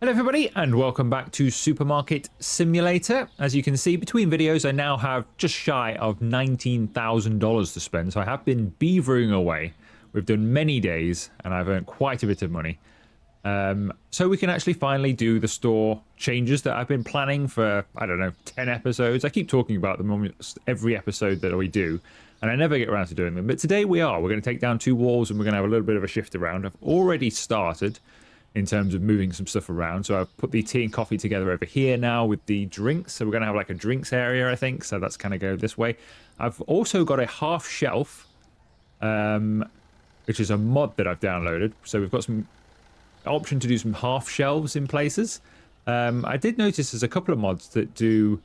Hello everybody and welcome back to Supermarket Simulator. As you can see between videos I now have just shy of $19,000 to spend, so I have been beavering away. We've done many days and I've earned quite a bit of money. So we can actually finally do the store changes that I've been planning for, I don't know, 10 episodes. I keep talking about them almost every episode that we do and I never get around to doing them. But today we are. We're going to take down two walls and we're going to have a little bit of a shift around. I've already started in terms of moving some stuff around. So I've put the tea and coffee together over here now with the drinks. So we're going to have like a drinks area, I think. So that's kind of go this way. I've also got a half shelf, which is a mod that I've downloaded. So we've got some option to do some half shelves in places. I did notice there's a couple of mods that do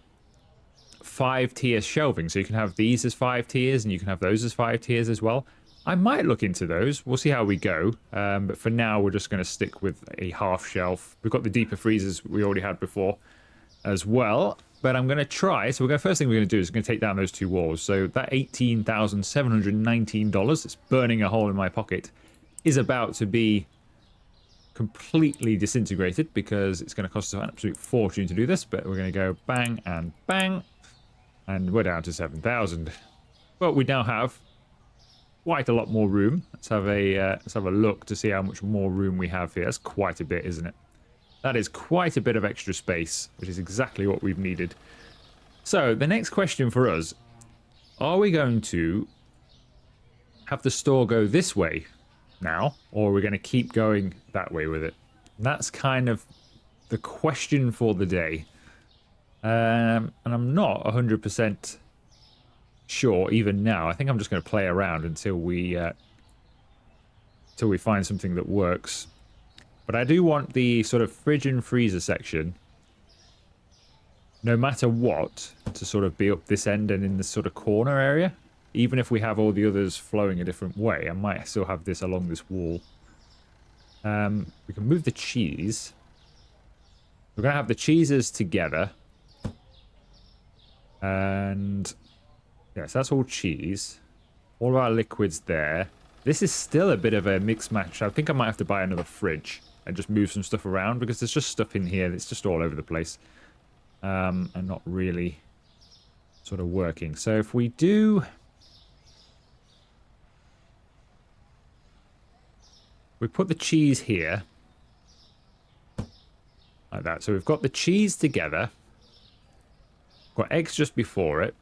5-tier shelving. So you can have these as 5 tiers and you can have those as 5 tiers as well. I might look into those. We'll see how we go. But for now, we're just going to stick with a half shelf. We've got the deeper freezers we already had before as well. But I'm going to try. So first thing we're going to do is we're going to take down those two walls. So that $18,719, it's burning a hole in my pocket, is about to be completely disintegrated because it's going to cost us an absolute fortune to do this. But we're going to go bang and bang. And we're down to 7,000. But we now have quite a lot more room. Let's have a look to see how much more room we have here. That's quite a bit, isn't it? That is quite a bit of extra space, which is exactly what we've needed. So the next question for us, are we going to have the store go this way now, or are we going to keep going that way with it? And that's kind of the question for the day. And I'm not 100% sure even now. I think I'm just going to play around until we find something that works. But I do want the sort of fridge and freezer section, no matter what, to sort of be up this end and in this sort of corner area. Even if we have all the others flowing a different way, I might still have this along this wall. We can move the cheese. We're going to have the cheeses together. And yes, that's all cheese. All of our liquids there. This is still a bit of a mix match. I think I might have to buy another fridge and just move some stuff around because there's just stuff in here that's just all over the place. And not really sort of working. So if we do... we put the cheese here. Like that. So we've got the cheese together. Got eggs just before it.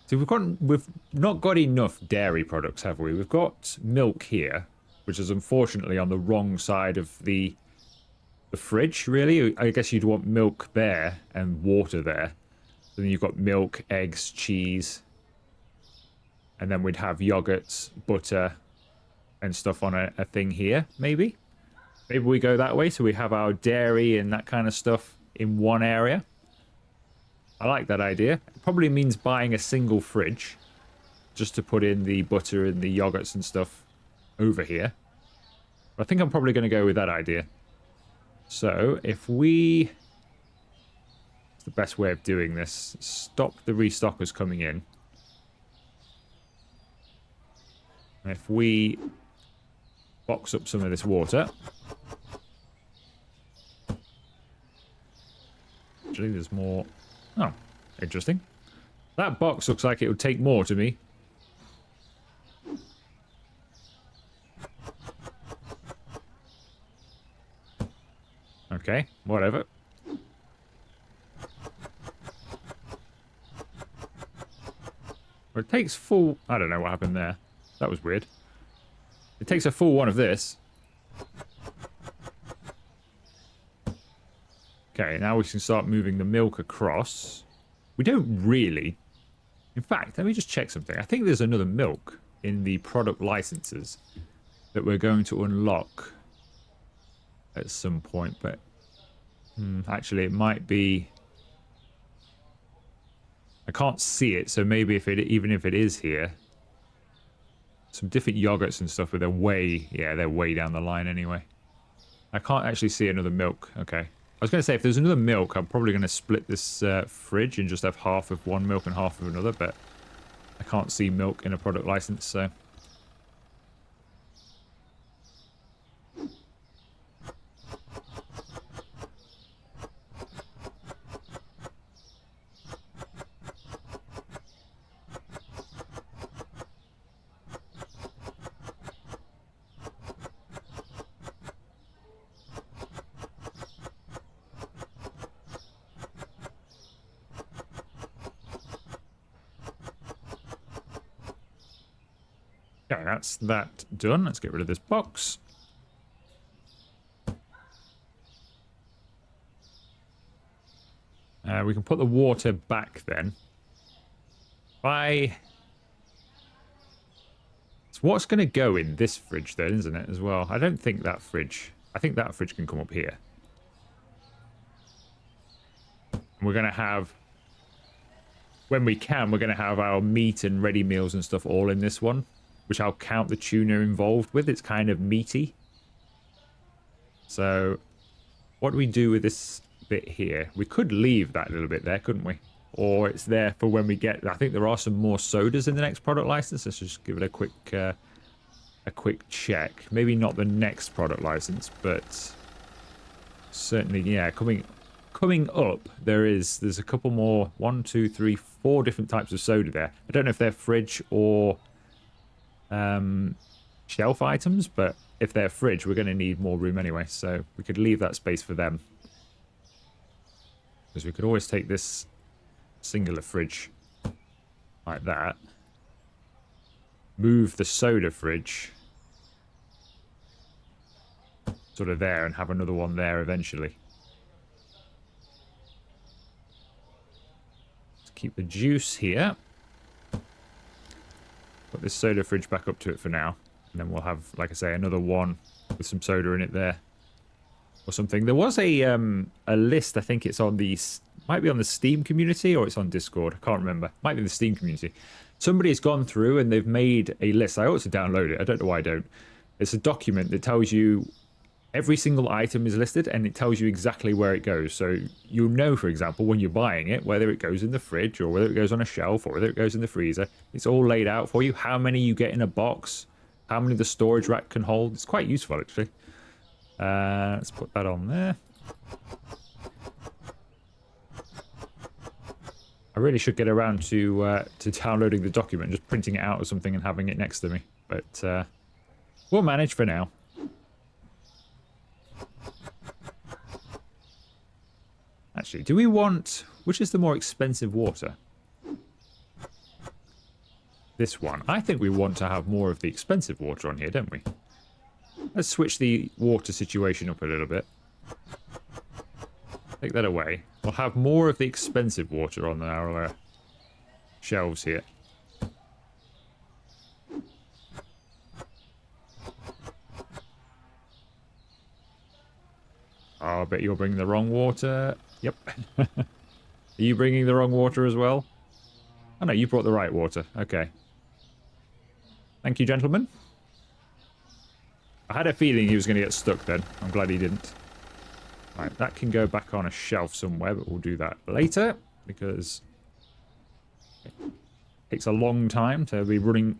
So we've not got enough dairy products, have we? We've got milk here, which is unfortunately on the wrong side of the fridge, really. I guess you'd want milk there and water there. Then you've got milk, eggs, cheese. And then we'd have yogurts, butter, and stuff on a thing here, maybe. Maybe we go that way, so we have our dairy and that kind of stuff in one area. I like that idea. It probably means buying a single fridge just to put in the butter and the yogurts and stuff over here. But I think I'm probably going to go with that idea. So if we... it's the best way of doing this. Stop the restockers coming in. And if we box up some of this water... actually, there's more... oh, interesting. That box looks like it would take more to me. Okay, whatever. Well, it takes full... I don't know what happened there. That was weird. It takes a full one of this. Okay, now we can start moving the milk across. We don't really... in fact, let me just check something. I think there's another milk in the product licenses that we're going to unlock at some point, but actually it might be... I can't see it, so maybe even if it is here, some different yogurts and stuff, but they're way down the line anyway. I can't actually see another milk. Okay. I was going to say, if there's another milk, I'm probably going to split this fridge and just have half of one milk and half of another, but I can't see milk in a product license, so... Okay, that's that done. Let's get rid of this box. We can put the water back then. It's what's going to go in this fridge then, isn't it, as well? I don't think that fridge... I think that fridge can come up here. And we're going to have... When we can, we're going to have our meat and ready meals and stuff all in this one, which I'll count the tuna involved with. It's kind of meaty. So, what do we do with this bit here? We could leave that little bit there, couldn't we? Or it's there for when we get... I think there are some more sodas in the next product license. Let's just give it a quick check. Maybe not the next product license, but certainly, yeah, coming up, there's a couple more, 1, 2, 3, 4 different types of soda there. I don't know if they're fridge or shelf items, but if they're fridge, we're going to need more room anyway, so we could leave that space for them. Because we could always take this singular fridge like that, move the soda fridge sort of there, and have another one there eventually. Let's keep the juice here. Put this soda fridge back up to it for now, and then we'll have, like I say, another one with some soda in it there or something. There was a list, I think it's on the... might be on the Steam community or it's on Discord. I can't remember. Might be the Steam community. Somebody has gone through and they've made a list. I ought to download it. I don't know why I don't. It's a document that tells you every single item is listed and it tells you exactly where it goes. So you'll know, for example, when you're buying it, whether it goes in the fridge or whether it goes on a shelf or whether it goes in the freezer. It's all laid out for you. How many you get in a box. How many the storage rack can hold. It's quite useful, actually. Let's put that on there. I really should get around to downloading the document, just printing it out or something and having it next to me. But we'll manage for now. Actually, do we want... which is the more expensive water? This one. I think we want to have more of the expensive water on here, don't we? Let's switch the water situation up a little bit. Take that away. We'll have more of the expensive water on our shelves here. Oh, I bet you're bringing the wrong water. Yep. Are you bringing the wrong water as well? Oh no, you brought the right water. Okay. Thank you, gentlemen. I had a feeling he was going to get stuck then. I'm glad he didn't. Right, that can go back on a shelf somewhere, but we'll do that later because it takes a long time to be running.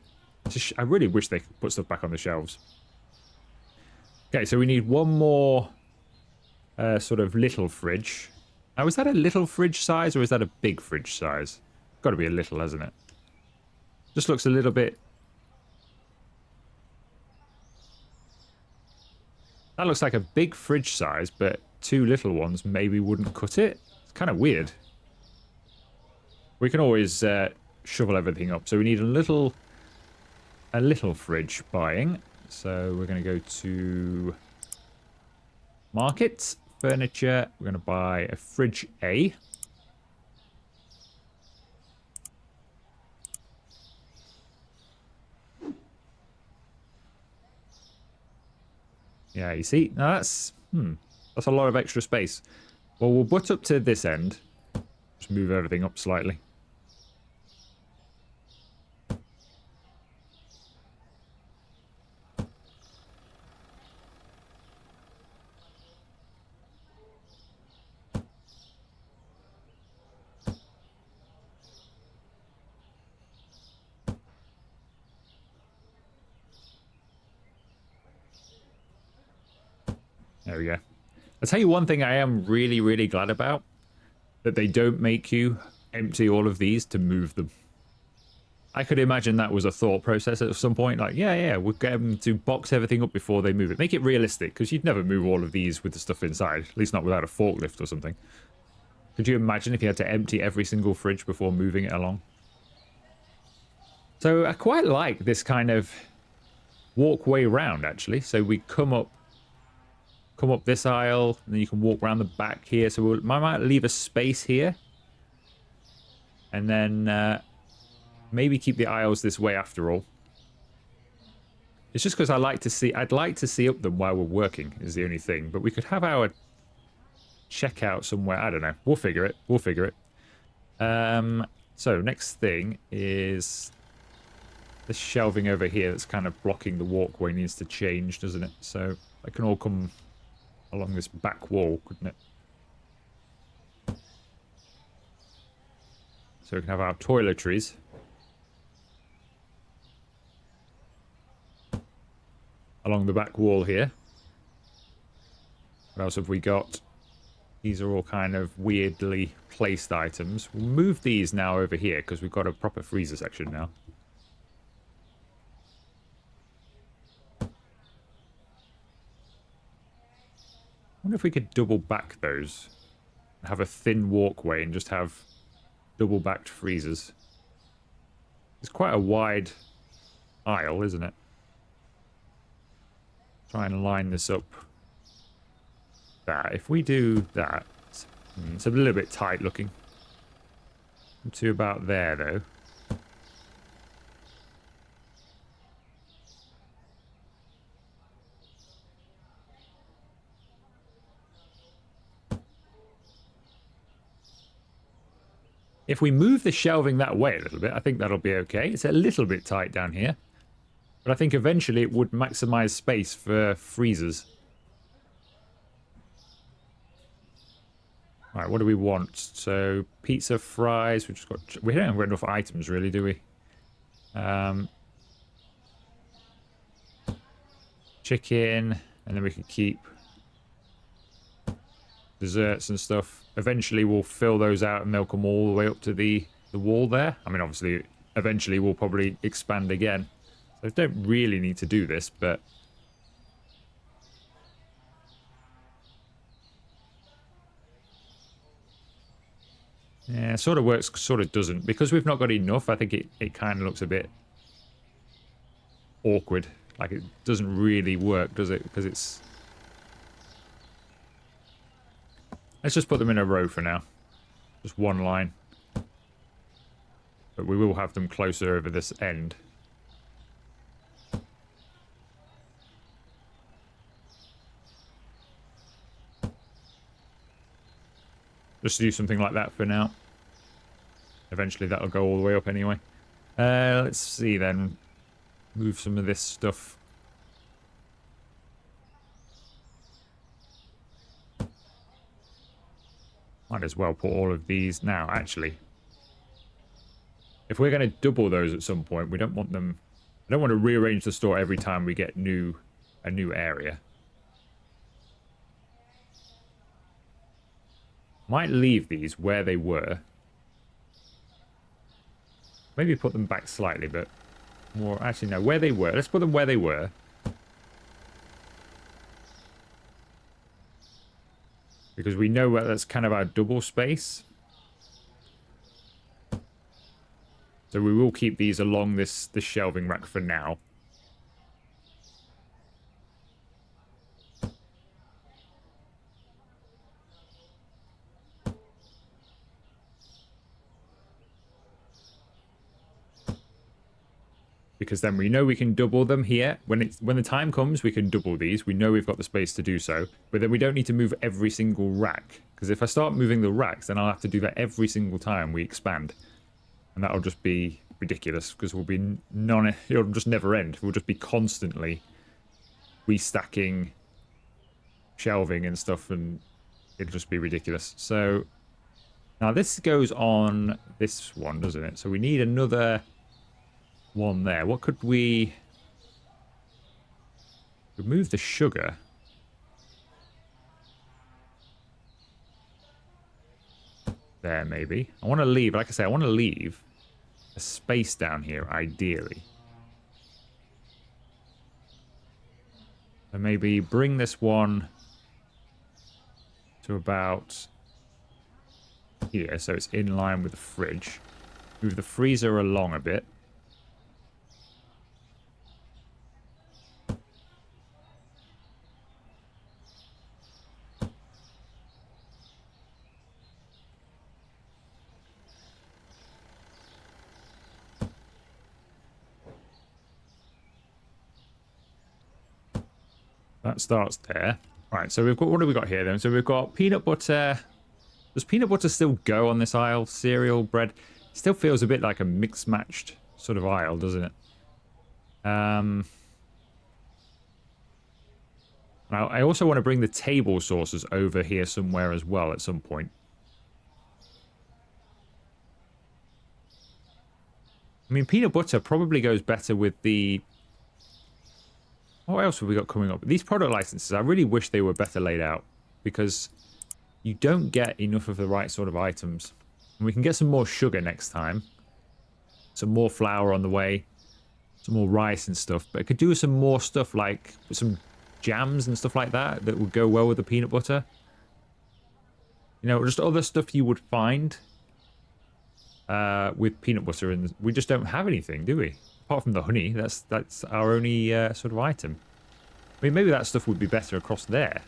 I really wish they could put stuff back on the shelves. Okay, so we need one more sort of little fridge. Now, is that a little fridge size or is that a big fridge size? Got to be a little, hasn't it? Just looks a little bit... That looks like a big fridge size, but 2 little ones maybe wouldn't cut it. It's kind of weird. We can always shovel everything up. So we need a little fridge buying. So we're going to go to market, furniture. We're going to buy a fridge A. Yeah, you see? Now that's a lot of extra space. Well, we'll butt up to this end. Just move everything up slightly. There we go. I'll tell you one thing I am really, really glad about. That they don't make you empty all of these to move them. I could imagine that was a thought process at some point. Like, yeah, we'll get them to box everything up before they move it. Make it realistic, because you'd never move all of these with the stuff inside. At least not without a forklift or something. Could you imagine if you had to empty every single fridge before moving it along? So I quite like this kind of walkway round, actually. So we come up this aisle, and then you can walk around the back here. So I might leave a space here. And then maybe keep the aisles this way after all. It's just because I'd like to see up them while we're working is the only thing. But we could have our checkout somewhere. I don't know. We'll figure it. So next thing is this shelving over here that's kind of blocking the walkway needs to change, doesn't it? So that can all come along this back wall, couldn't it? So we can have our toiletries. Along the back wall here. What else have we got? These are all kind of weirdly placed items. We'll move these now over here because we've got a proper freezer section now. I wonder if we could double back those. Have a thin walkway and just have double backed freezers. It's quite a wide aisle, isn't it? Try and line this up. That. If we do that, it's a little bit tight looking. To about there, though. If we move the shelving that way a little bit, I think that'll be okay. It's a little bit tight down here. But I think eventually it would maximize space for freezers. All right, what do we want? So pizza, fries. We don't have enough items, really, do we? Chicken, and then we can keep desserts and stuff. Eventually, we'll fill those out and they'll come all the way up to the wall there. I mean, obviously, eventually we'll probably expand again. So I don't really need to do this, but yeah, sort of works, sort of doesn't. Because we've not got enough, I think it kind of looks a bit awkward. Like it doesn't really work, does it? Because it's... Let's just put them in a row for now. Just one line. But we will have them closer over this end. Just do something like that for now. Eventually that'll go all the way up anyway. Let's see then. Move some of this stuff. Might as well put all of these now, actually. If we're going to double those at some point, we don't want them... I don't want to rearrange the store every time we get a new area. Might leave these where they were. Maybe put them back slightly, but more... Actually, no, where they were. Let's put them where they were. Because we know that's kind of our double space. So we will keep these along this shelving rack for now. Because then we know we can double them here. When the time comes, we can double these. We know we've got the space to do so. But then we don't need to move every single rack. Because if I start moving the racks, then I'll have to do that every single time we expand. And that'll just be ridiculous. Because it'll just never end. We'll just be constantly restacking shelving and stuff. And it'll just be ridiculous. So now this goes on this one, doesn't it? So we need another... one there. What could we... remove the sugar. There, maybe. I want to leave, like I say, I want to leave a space down here, ideally. So maybe bring this one to about here, so it's in line with the fridge. Move the freezer along a bit. That starts there. Right, so we've got, what have we got here then? So we've got peanut butter. Does peanut butter still go on this aisle? Cereal, bread. Still feels a bit like a mixed matched sort of aisle, doesn't it? Now, I also want to bring the table sauces over here somewhere as well at some point. I mean, peanut butter probably goes better with the... What else have we got coming up? These product licenses, I really wish they were better laid out, because you don't get enough of the right sort of items. And we can get some more sugar next time. Some more flour on the way. Some more rice and stuff. But it could do some more stuff like some jams and stuff like that that would go well with the peanut butter. You know, just other stuff you would find with peanut butter, and we just don't have anything, do we? Apart from the honey, that's our only sort of item. I mean, maybe that stuff would be better across there.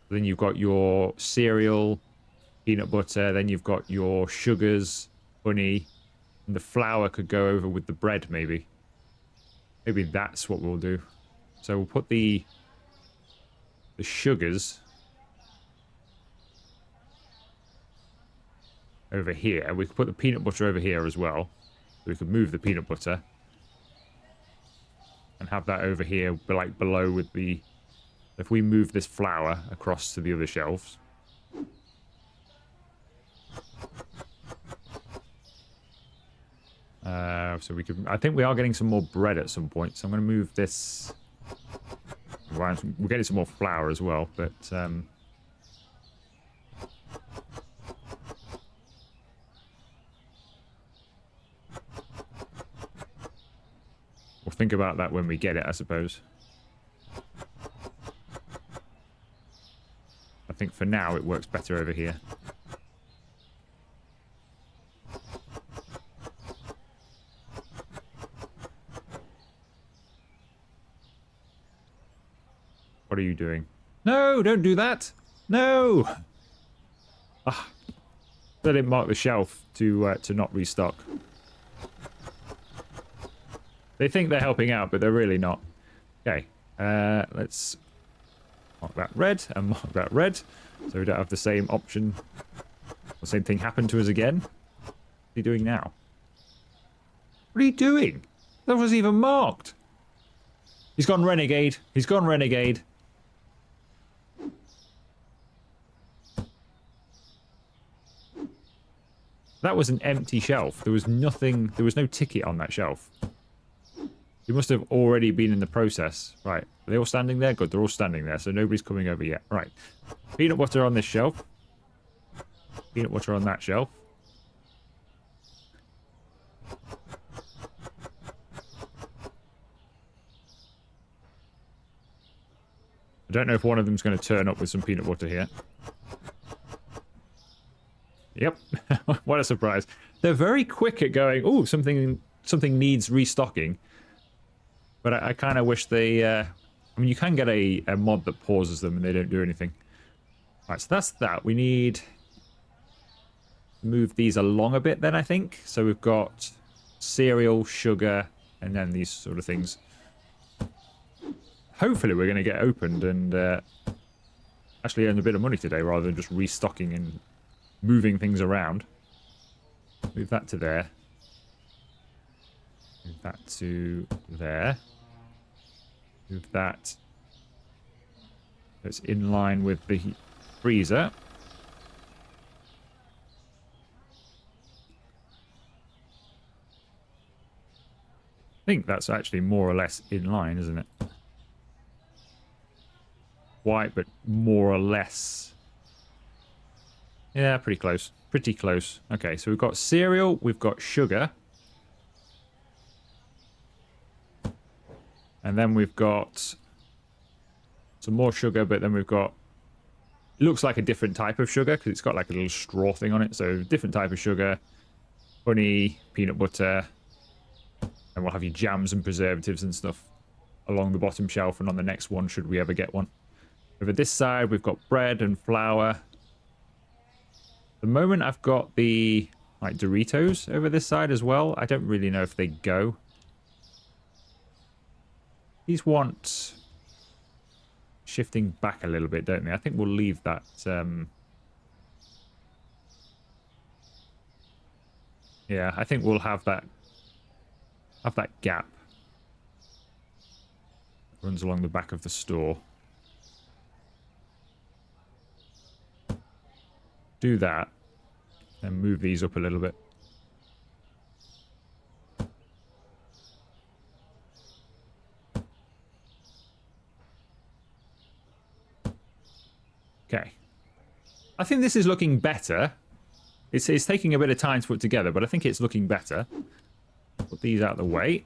Then you've got your cereal, peanut butter, then you've got your sugars, honey, and the flour could go over with the bread, maybe. Maybe that's what we'll do. So we'll put the sugars over here. We could put the peanut butter over here as well. So we could move the peanut butter and have that over here, like below with the... If we move this flour across to the other shelves. So we could... I think we are getting some more bread at some point, so I'm going to move this... We're getting some more flour as well, but... We'll think about that when we get it, I suppose. I think for now it works better over here. What are you doing? No, don't do that! No! Ah, let it mark the shelf to not restock. They think they're helping out, but they're really not. Okay, let's mark that red and mark that red, so we don't have the same option. The same thing happened to us again. What are you doing now? What are you doing? That wasn't even marked. He's gone renegade. He's gone renegade. That was an empty shelf. There was nothing, there was no ticket on that shelf. You must have already been in the process. Right. Are they all standing there? Good, they're all standing there, so nobody's coming over yet. Right. Peanut butter on this shelf. Peanut butter on that shelf. I don't know if one of them's going to turn up with some peanut butter here. Yep. What a surprise. They're very quick at going, oh, something needs restocking. But I kind of wish they... I mean, you can get a mod that pauses them and they don't do anything. Right, so that's that. We need to move these along a bit then, I think. So we've got cereal, sugar, and then these sort of things. Hopefully we're going to get opened and actually earn a bit of money today rather than just restocking and moving things around. Move that to there. Move that to there. Move that. So it's in line with the freezer. I think that's actually more or less in line, isn't it? White, but more or less. Yeah, pretty close. Pretty close. Okay, so we've got cereal, we've got sugar. And then we've got some more sugar, but then we've got... It looks like a different type of sugar, because it's got like a little straw thing on it. So, different type of sugar. Honey, peanut butter. And we'll have your jams and preservatives and stuff along the bottom shelf and on the next one, should we ever get one. Over this side, we've got bread and flour. At the moment, I've got the like Doritos over this side as well. I don't really know if they go. These want shifting back a little bit, don't they? I think we'll leave that. Yeah, I think we'll have that gap. Runs along the back of the store. Do that, and move these up a little bit. Okay. I think this is looking better. It's taking a bit of time to put together, but I think it's looking better. Put these out of the way.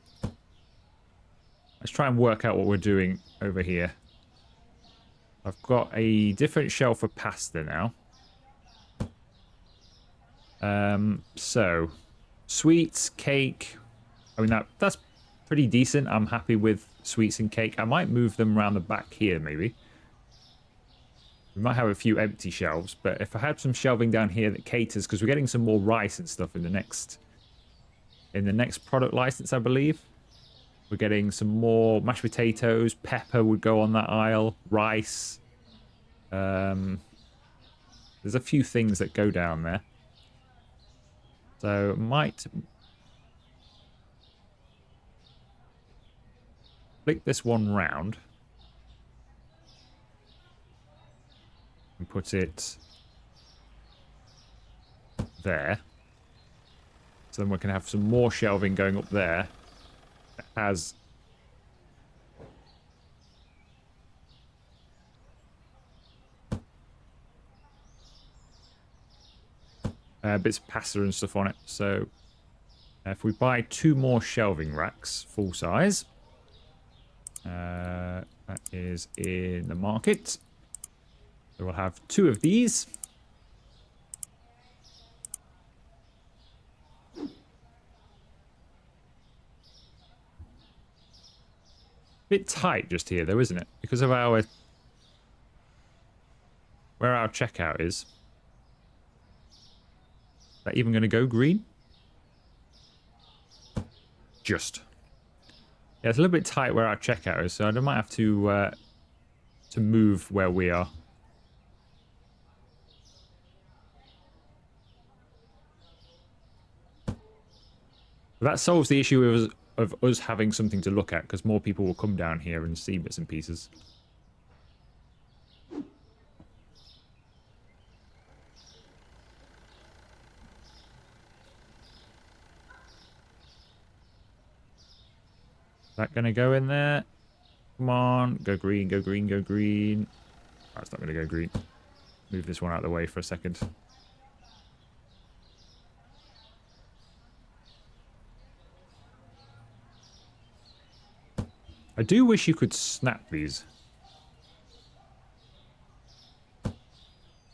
Let's try and work out what we're doing over here. I've got a different shelf for pasta now. So, sweets, cake. I mean, that's pretty decent. I'm happy with sweets and cake. I might move them around the back here, maybe. We might have a few empty shelves, but if I had some shelving down here that caters, because we're getting some more rice and stuff in the next product license, I believe. We're getting some more mashed potatoes. Pepper would go on that aisle. Rice. There's a few things that go down there. So might flick this one round and put it there. So then we can have some more shelving going up there that has bits of pasta and stuff on it. So if we buy 2 more shelving racks, full size, that is in the market. So we'll have 2 of these. Bit tight just here though, isn't it? Because of where our checkout is. Is that even going to go green? Just. Yeah, it's a little bit tight where our checkout is, so I might have to move where we are. That solves the issue of us having something to look at, because more people will come down here and see bits and pieces. Is that going to go in there? Come on, go green, go green, go green. Oh, it's not going to go green. Move this one out of the way for a second. I do wish you could snap these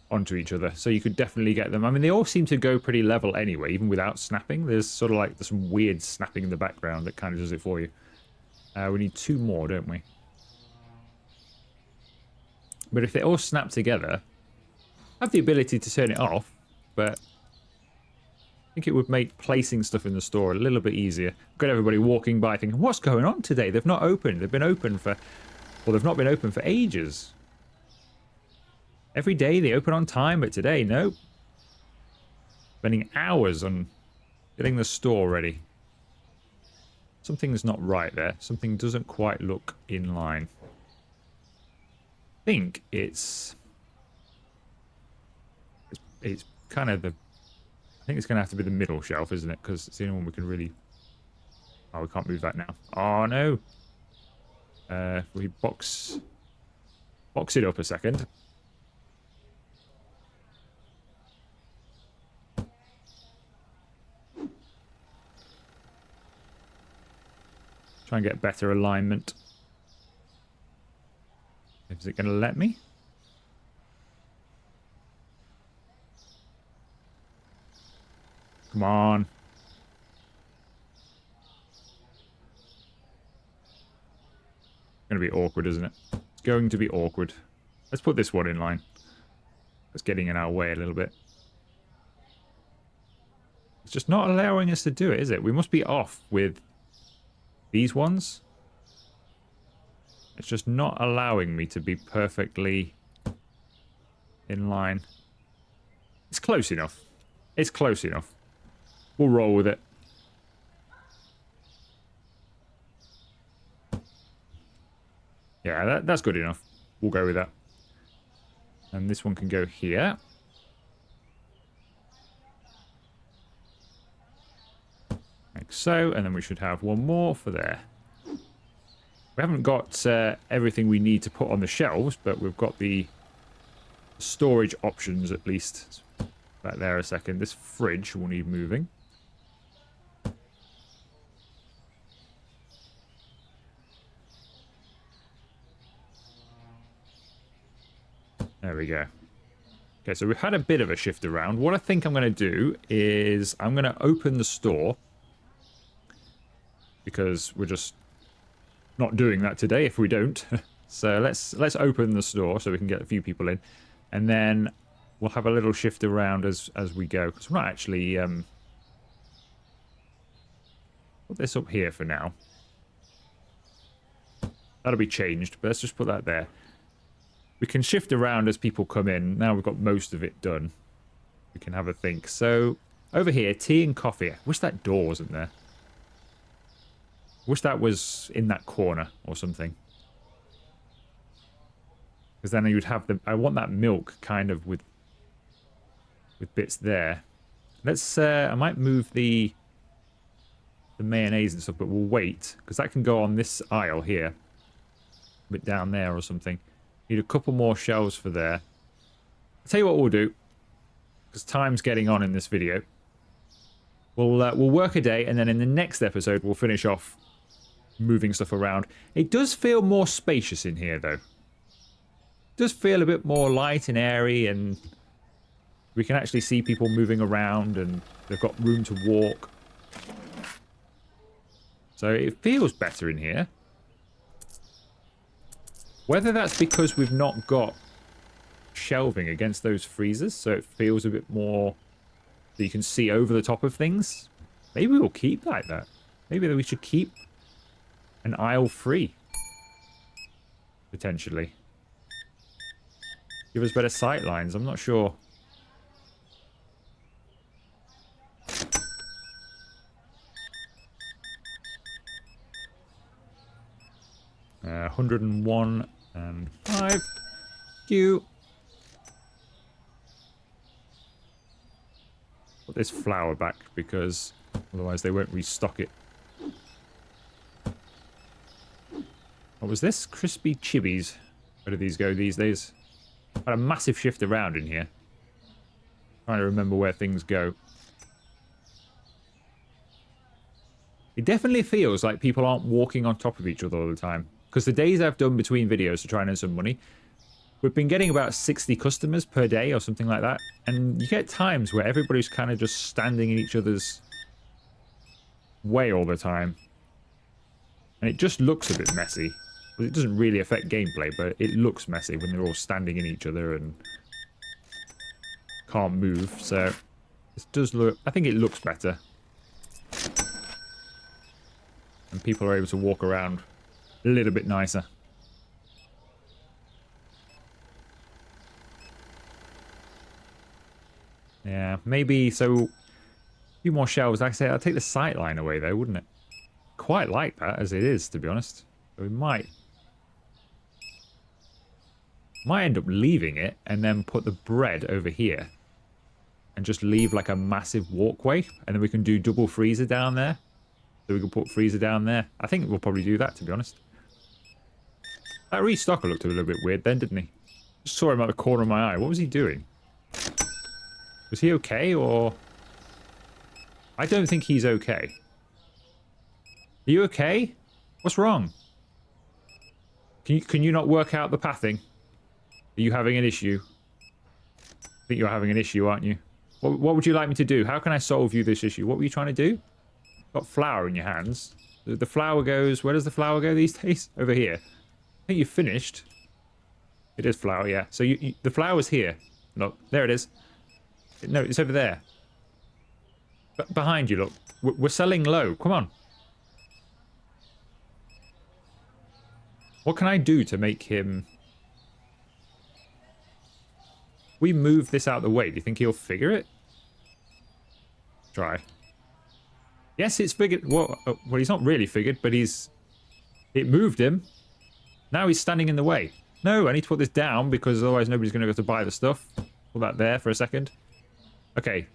onto each other, so you could definitely get them. I mean, they all seem to go pretty level anyway, even without snapping. There's sort of like there's some weird snapping in the background that kind of does it for you. We need 2 more, don't we? But if they all snap together, I have the ability to turn it off, but I think it would make placing stuff in the store a little bit easier. Got everybody walking by thinking, what's going on today? They've not opened. They've been open for... Well, they've not been open for ages. Every day they open on time, but today, nope. Spending hours on getting the store ready. Something's not right there. Something doesn't quite look in line. I think it's kind of the... I think it's going to have to be the middle shelf, isn't it? Because it's the only one we can really... Oh, we can't move that now. Oh, no. We box it up a second. Try and get better alignment. Is it going to let me? Come on. It's going to be awkward, isn't it? It's going to be awkward. Let's put this one in line. It's getting in our way a little bit. It's just not allowing us to do it, is it? We must be off with these ones. It's just not allowing me to be perfectly in line. It's close enough. It's close enough. We'll roll with it. Yeah, that's good enough. We'll go with that. And this one can go here. Like so. And then we should have one more for there. We haven't got everything we need to put on the shelves, but we've got the storage options at least. Back there a second. This fridge will need moving. There we go. Okay, so we've had a bit of a shift around. What I think I'm going to do is I'm going to open the store, because we're just not doing that today if we don't. So let's open the store so we can get a few people in, and then we'll have a little shift around as we go, because we're not actually put this up here for now. That'll be changed, but let's just put that there. We can shift around as people come in. Now we've got most of it done. We can have a think. So over here, tea and coffee. I wish that door wasn't there. Wish that was in that corner or something. Because then you'd have the... I want that milk kind of with bits there. Let's... I might move the mayonnaise and stuff, but we'll wait. Because that can go on this aisle here. A bit down there or something. Need a couple more shelves for there. I'll tell you what we'll do. Because time's getting on in this video. We'll work a day, and then in the next episode, we'll finish off moving stuff around. It does feel more spacious in here, though. It does feel a bit more light and airy, and we can actually see people moving around, and they've got room to walk. So it feels better in here. Whether that's because we've not got shelving against those freezers, so it feels a bit more that you can see over the top of things. Maybe we'll keep like that. Maybe we should keep an aisle free. Potentially. Give us better sight lines. I'm not sure. Uh, 101 and 5. Q. Put this flour back because otherwise they won't restock it. What was this? Crispy chibis. Where do these go these days? Had a massive shift around in here. Trying to remember where things go. It definitely feels like people aren't walking on top of each other all the time. Because the days I've done between videos to try and earn some money, we've been getting about 60 customers per day or something like that. And you get times where everybody's kind of just standing in each other's way all the time. And it just looks a bit messy. It doesn't really affect gameplay, but it looks messy when they're all standing in each other and can't move. So this does look... I think it looks better. And people are able to walk around a little bit nicer. Yeah, maybe, so a few more shelves. Like I say, I'll take the sight line away though, wouldn't it? Quite like that as it is, to be honest. So we might end up leaving it and then put the bread over here and just leave like a massive walkway, and then we can do double freezer down there. So we can put freezer down there. I think we'll probably do that, to be honest. That restocker looked a little bit weird then, didn't he? Just saw him out the corner of my eye. What was he doing? Was he okay, or... I don't think he's okay. Are you okay? What's wrong? Can you not work out the pathing? Are you having an issue? I think you're having an issue, aren't you? What would you like me to do? How can I solve you this issue? What were you trying to do? Got flour in your hands. The flour goes... Where does the flour go these days? Over here. I think you've finished. It is flour, yeah. So the flour's here. Look, there it is. No, it's over there. Behind you, look. We're selling low. Come on. What can I do to make him... We move this out of the way. Do you think he'll figure it? Try. Yes, it's figured. Well, he's not really figured, but he's... It moved him. Now he's standing in the way. No, I need to put this down because otherwise nobody's going to go to buy the stuff. Put that there for a second. Okay.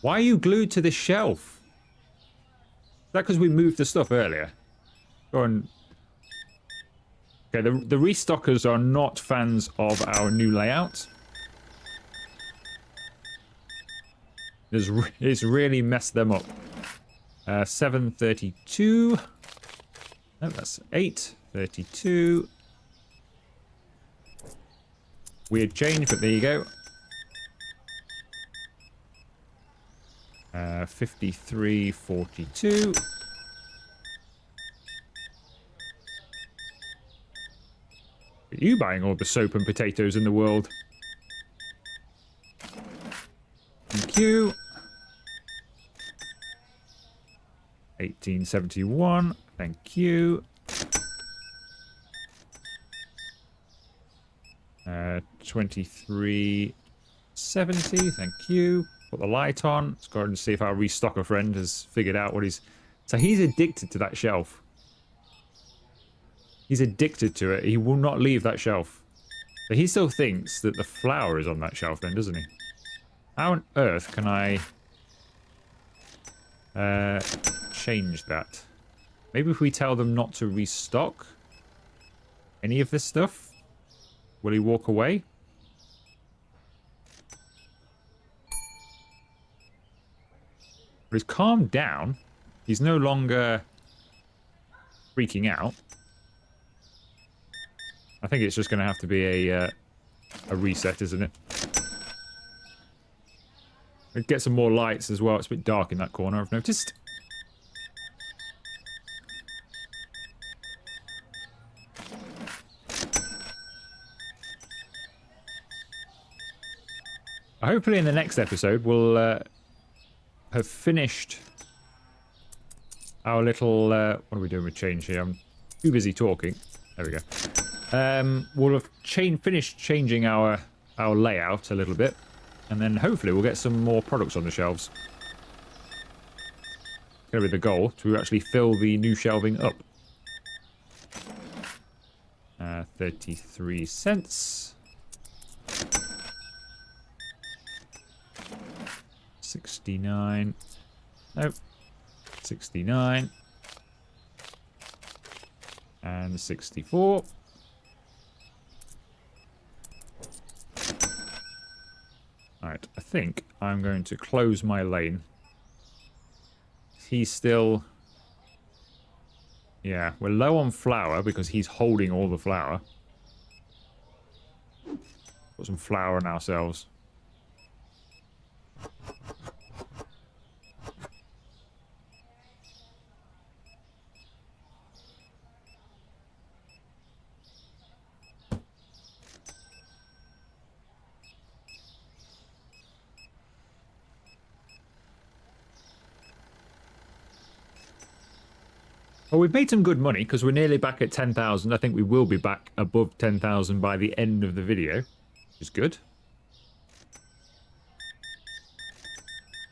Why are you glued to this shelf? Is that because we moved the stuff earlier? Go on. Okay, the restockers are not fans of our new layout. It's really messed them up. 732. No, that's 832. Weird change, but there you go. 5342. Are you buying all the soap and potatoes in the world? Thank you. 1871. Thank you. 2370. Thank you. Put the light on. Let's go ahead and see if our restocker friend has figured out what he's... So he's addicted to that shelf. He's addicted to it. He will not leave that shelf. But he still thinks that the flour is on that shelf then, doesn't he? How on earth can I change that? Maybe if we tell them not to restock any of this stuff, will he walk away? But he's calmed down. He's no longer freaking out. I think it's just going to have to be a reset, isn't it? Let's get some more lights as well. It's a bit dark in that corner, I've noticed. Hopefully in the next episode we'll have finished our little... what are we doing with change here? I'm too busy talking. There we go. We'll have finished changing our layout a little bit, and then hopefully we'll get some more products on the shelves. It's going to be the goal, to actually fill the new shelving up. 33 cents. 69. Nope. 69. And 64. Alright, I think I'm going to close my lane. He's still... Yeah, we're low on flour because he's holding all the flour. Put some flour on ourselves. Well, we've made some good money because we're nearly back at 10,000. I think we will be back above 10,000 by the end of the video, which is good.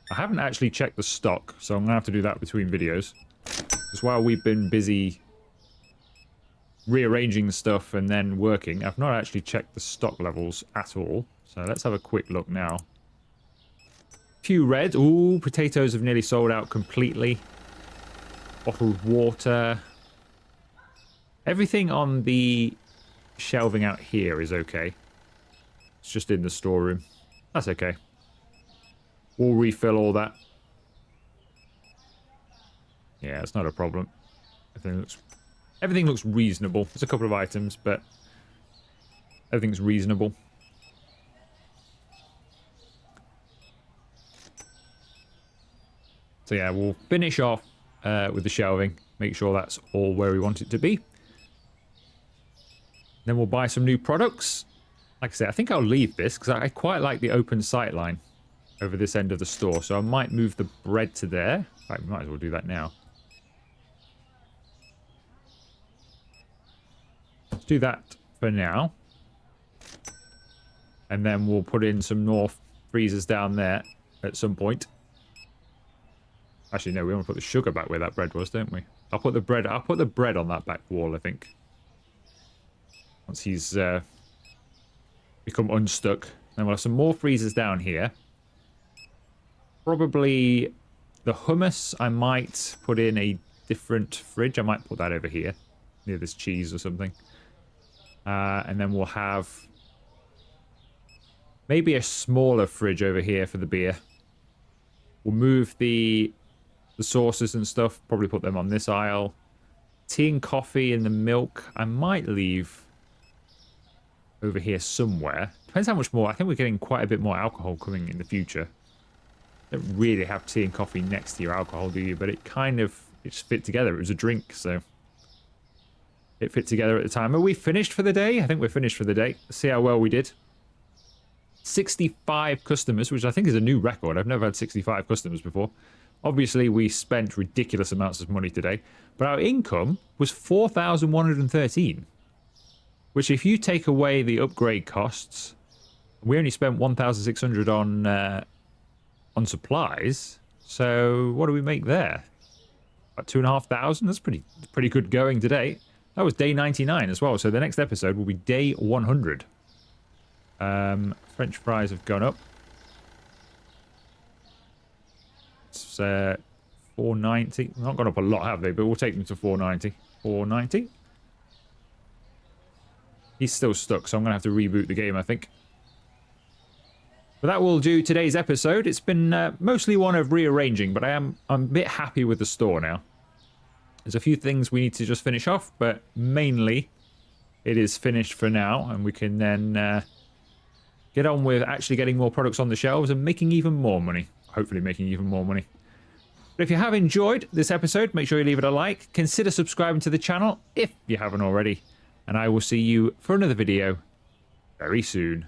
I haven't actually checked the stock, so I'm going to have to do that between videos. Because while we've been busy rearranging stuff and then working, I've not actually checked the stock levels at all. So let's have a quick look now. Few reds. Ooh, potatoes have nearly sold out completely. Bottled water. Everything on the shelving out here is okay. It's just in the storeroom. That's okay. We'll refill all that. Yeah, it's not a problem. Everything looks reasonable. There's a couple of items, but everything's reasonable. So yeah, we'll finish off with the shelving, make sure that's all where we want it to be. Then we'll buy some new products. Like I said, I think I'll leave this because I quite like the open sight line over this end of the store. So I might move the bread to there. In fact, we might as well do that now. do that for now. And then we'll put in some more freezers down there at some point. Actually, no, we want to put the sugar back where that bread was, don't we? I'll put the bread on that back wall, I think. Once he's become unstuck. Then we'll have some more freezers down here. Probably the hummus, I might put in a different fridge. I might put that over here, near this cheese or something. And then we'll have maybe a smaller fridge over here for the beer. We'll move the sauces and stuff, probably put them on this aisle. Tea and coffee and the milk, I might leave over here somewhere. Depends how much more. I think we're getting quite a bit more alcohol coming in the future. Don't really have tea and coffee next to your alcohol, do you? But it just fit together. It was a drink, so it fit together at the time. Are we finished for the day? I think we're finished for the day. Let's see how well we did. 65 customers, which I think is a new record. I've never had 65 customers before. Obviously, we spent ridiculous amounts of money today, but our income was 4,113, which if you take away the upgrade costs, we only spent 1,600 on supplies. So what do we make there? About 2,500. That's pretty good going today. That was day 99 as well. So the next episode will be day 100. French fries have gone up. It's 490. Not gone up a lot, have they? But we'll take them to 490. 490. He's still stuck, so I'm going to have to reboot the game, I think. But that will do today's episode. It's been mostly one of rearranging, but I'm a bit happy with the store now. There's a few things we need to just finish off, but mainly it is finished for now, and we can then get on with actually getting more products on the shelves and making even more money. Hopefully making even more money. But if you have enjoyed this episode, make sure you leave it a like. Consider subscribing to the channel if you haven't already. And I will see you for another video very soon.